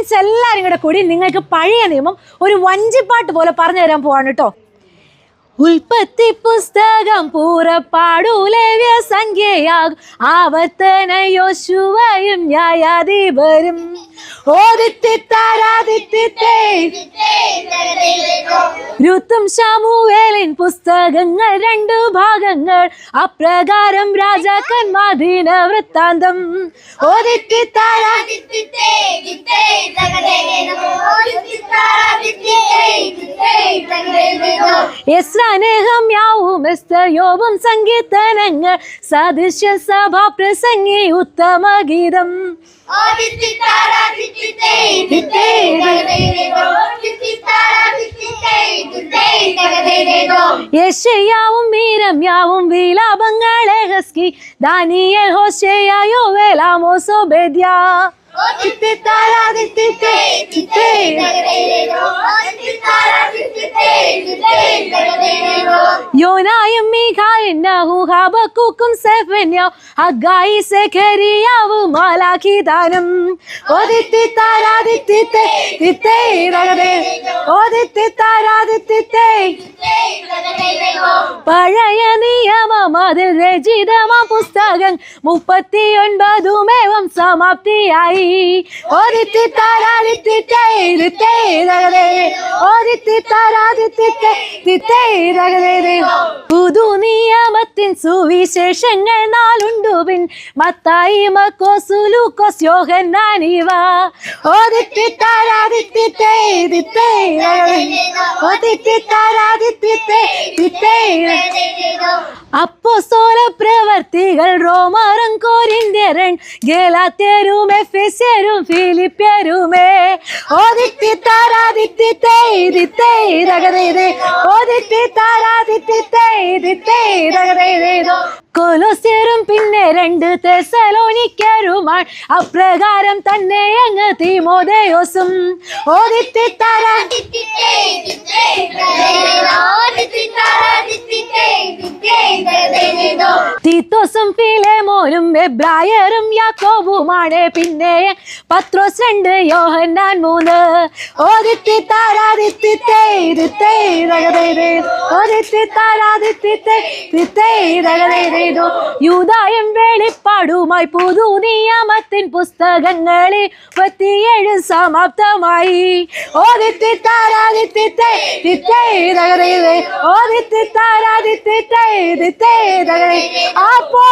Friends എല്ലാവരും കൂടെ കൂടി നിങ്ങൾക്ക് പഴയ നിയമം ഒരു വഞ്ചിപ്പാട്ട് പോലെ പറഞ്ഞു തരാൻ പോവാണ് കേട്ടോ. ഉൽപ്പത്തി പുസ്തകം പൂറപ്പാടൂലേവ്യ സംഖ്യയാകും ആവർത്തന യോശുവയും ന്യായാധിപരും രുത്തും ശമൂവേലിൻ പുസ്തകങ്ങൾ 2 ഭാഗങ്ങൾ അപ്രകാരം രാജാക്കന്മാർ ദിനവൃത്താന്തം യസ്രാനേഹമ്യാവും എസ്തയോവും സങ്കീർത്തനങ്ങൾ സദൃശ്യ സഭാ പ്രസംഗി ഉത്തമ ഗീതം യെശയ്യാവും മീരമ്യാവും വിലാപങ്ങളെ ഹസ്കി ദാനിയേൽ ഹോശേയ യോവേൽ ആമോസ് ഓബേദ്യ യോനായും മീഖായും നഹൂം ഹബക്കൂക്കും സെഫന്യാവും ഹഗ്ഗായി സെഖരിയാവും മലാഖിദാനും പഴയ നിയമം അതിൽ രചിതമാം പുസ്തകം 39 സമാപ്തിയായി. പുതു നിയമത്തിൻ സുവിശേഷങ്ങൾ 4 പിൻ മത്തായി മർക്കോസ് ലൂക്കോസ് യോഹന്നാൻ ഇവ അപ്പോസ്തല പ്രവർത്തികൾ റോമറും കൊരിന്ത്യരും ഗലാത്യരും എഫെസ്യരും ഫിലിപ്പ്യരുമേ കൊലോസ്യരും പിന്നെ 2 തെസ്സലോനിക്കരുമാണ് അപ്രകാരം തന്നെ അങ്ങ് തീമോഥെയോസും തീത്തോസും ഫിലേമോനും എബ്രായരും യാക്കോബുമാണ് പിന്നെ പത്രോസ് 2 യോഹന്നാൻ 3 യൂദായും വെളിപ്പാടുമായി പുതു നിയമത്തിൻ പുസ്തകങ്ങളിൽ 37 സമാപ്തമായി. അപ്പോ